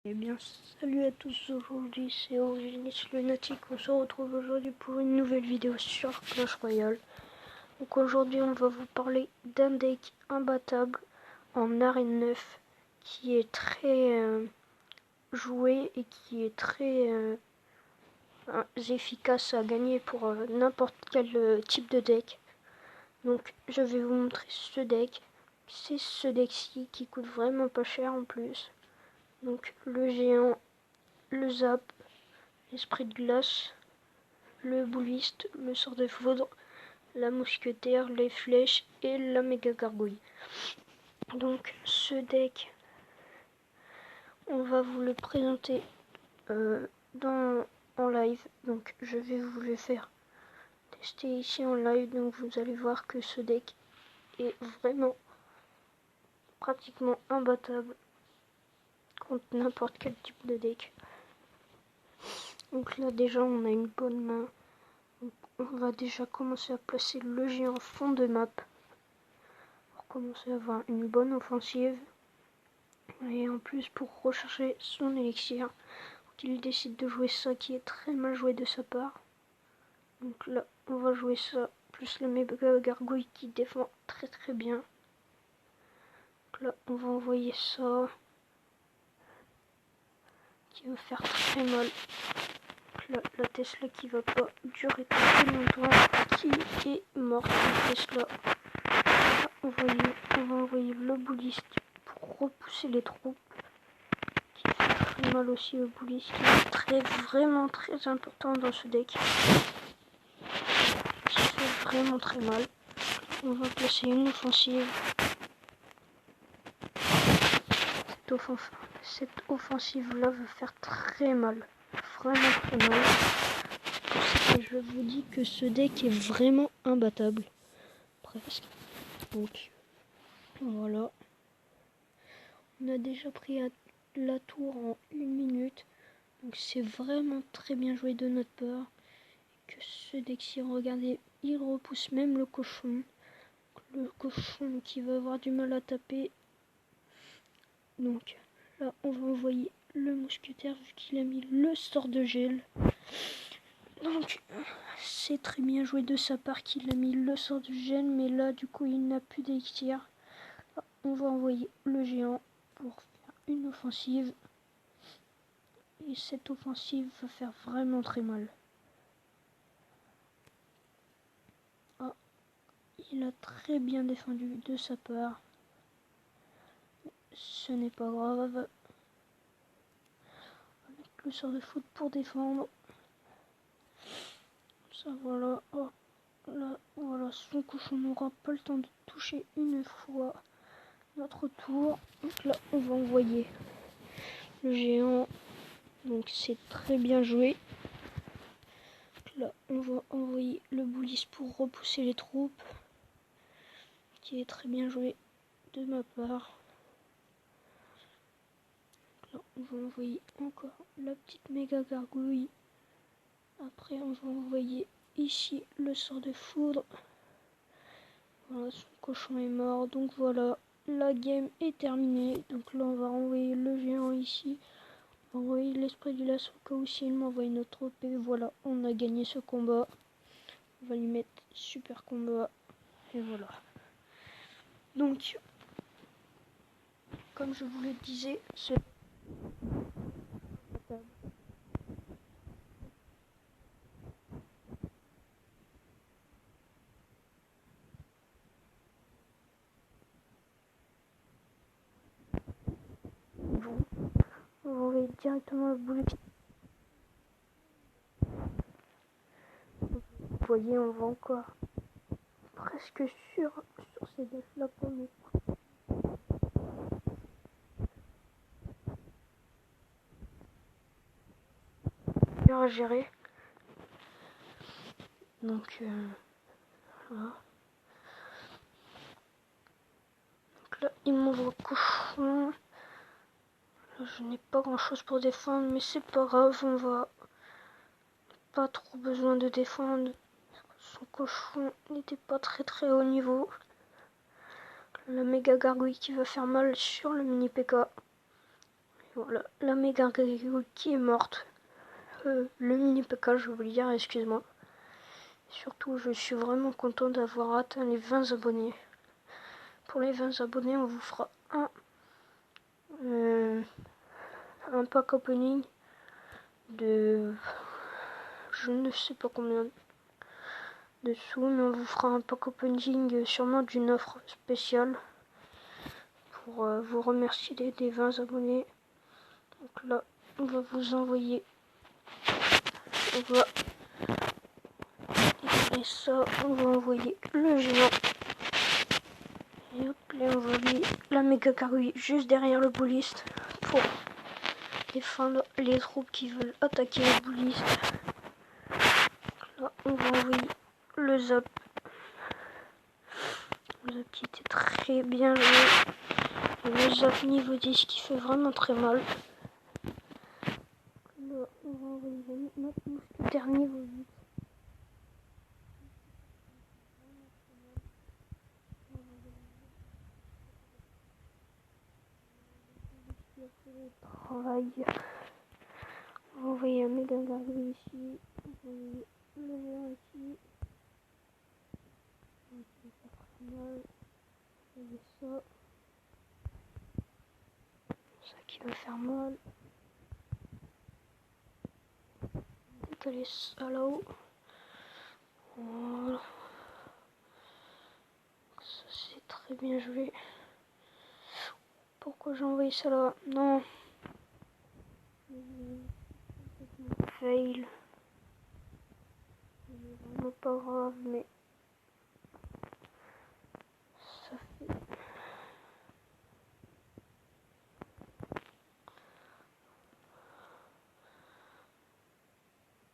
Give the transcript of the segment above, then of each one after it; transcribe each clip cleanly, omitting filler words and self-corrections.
Eh bien, salut à tous, aujourd'hui c'est Originis Lunatic, on se retrouve aujourd'hui pour une nouvelle vidéo sur Clash Royale. Donc aujourd'hui on va vous parler d'un deck imbattable en arène 9 qui est très joué et qui est très efficace à gagner pour n'importe quel type de deck. Donc je vais vous montrer ce deck, c'est ce deck-ci qui coûte vraiment pas cher en plus. Donc le géant, le zap, l'esprit de glace, le bouliste, le sort de foudre, la mousquetaire, les flèches et la méga gargouille. Donc ce deck, on va vous le présenter en live. Donc je vais vous le faire tester ici en live. Donc vous allez voir que ce deck est vraiment pratiquement imbattable contre n'importe quel type de deck. Donc là déjà on a une bonne main. On va déjà commencer à placer le géant fond de map pour commencer à avoir une bonne offensive. Et en plus pour recharger son élixir, il décide de jouer ça qui est très mal joué de sa part. Donc là on va jouer ça, plus le méga gargouille qui défend très très bien. Donc là on va envoyer ça qui va faire très mal. Là, la Tesla qui va pas durer très longtemps, qui est morte la Tesla. Là, on va envoyer le bouliste pour repousser les troupes, qui fait très mal aussi au bouliste, qui est vraiment très important dans ce deck, qui fait vraiment très mal. On va placer une offensive. Cette offensive là va faire très mal, vraiment très mal. Et je vous dis que ce deck est vraiment imbattable, presque. Donc voilà, on a déjà pris la tour en 1 minute, donc c'est vraiment très bien joué de notre part. Que ce deck-ci, regardez, il repousse même le cochon qui va avoir du mal à taper. Donc là on va envoyer le mousquetaire vu qu'il a mis le sort de gel. Donc c'est très bien joué de sa part qu'il a mis le sort de gel, mais là du coup il n'a plus d'élixir. On va envoyer le géant pour faire une offensive. Et cette offensive va faire vraiment très mal. Ah, il a très bien défendu de sa part. Ce n'est pas grave. Avec le sort de foot pour défendre. Ça voilà. Oh, là, voilà, son cochon n'aura pas le temps de toucher une fois notre tour. Donc là, on va envoyer le géant. Donc c'est très bien joué. Donc là, on va envoyer le bouliste pour repousser les troupes, qui est très bien joué de ma part. Là, on va envoyer encore la petite méga gargouille. Après, on va envoyer ici le sort de foudre. Voilà, son cochon est mort. Donc voilà, la game est terminée. Donc là, on va envoyer le géant ici. On va envoyer l'esprit du lasso au cas où s'il m'envoie une autre OP. Voilà, on a gagné ce combat. On va lui mettre super combat. Et voilà. Donc, comme je vous le disais, ce bon, on va envoyer directement le boulet. Vous voyez, on va encore presque sur ces decks là pour nous. Bien à gérer. Donc, voilà. Donc là, il m'ouvre cochon. Là, je n'ai pas grand chose pour défendre, mais c'est pas grave, on va pas trop besoin de défendre. Son cochon n'était pas très haut niveau. La méga gargouille qui va faire mal sur le mini PK. Voilà, la méga gargouille qui est morte. Le mini PK, je voulais dire, excuse-moi. Surtout, je suis vraiment content d'avoir atteint les 20 abonnés. Pour les 20 abonnés, on vous fera un pack opening de je ne sais pas combien de sous, mais on vous fera un pack opening sûrement d'une offre spéciale pour vous remercier des 20 abonnés. Donc là, on va vous envoyer, on va et ça, on va envoyer le géant. Et hop, là on va envoyer la méga gargouille juste derrière le bouliste pour défendre les troupes qui veulent attaquer le bouliste. Là, on va envoyer le zap. Le zap qui était très bien joué. Et le zap niveau 10 qui fait vraiment très mal. Là, on va envoyer notre mousquetaire niveau 8. Travail. On va envoyer un méga gargouille ici. On va envoyer le géant ici. Donc, ça fait très mal. Et ça. Ça qui va faire mal. Décaler ça là-haut. Voilà. Ça c'est très bien joué. Pourquoi j'ai envoyé ça là? Non. Fail. C'est vraiment pas grave, mais ça fait.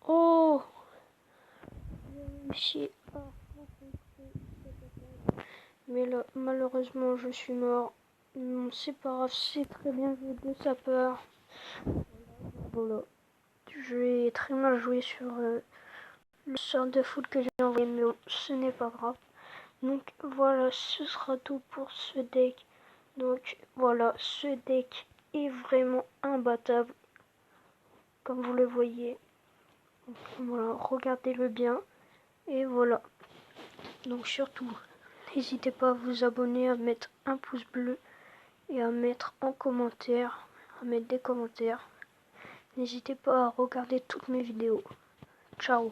Oh! Mais là, malheureusement, je suis mort. Non, c'est pas grave, c'est très bien joué de sa part. Voilà. J'ai très mal joué sur le sort de foot que j'ai envoyé, mais bon, ce n'est pas grave. Donc voilà, ce sera tout pour ce deck. Donc voilà, ce deck est vraiment imbattable, comme vous le voyez. Donc, voilà, regardez-le bien. Et voilà. Donc surtout, n'hésitez pas à vous abonner, à mettre un pouce bleu et à mettre en commentaire, à mettre des commentaires. N'hésitez pas à regarder toutes mes vidéos. Ciao.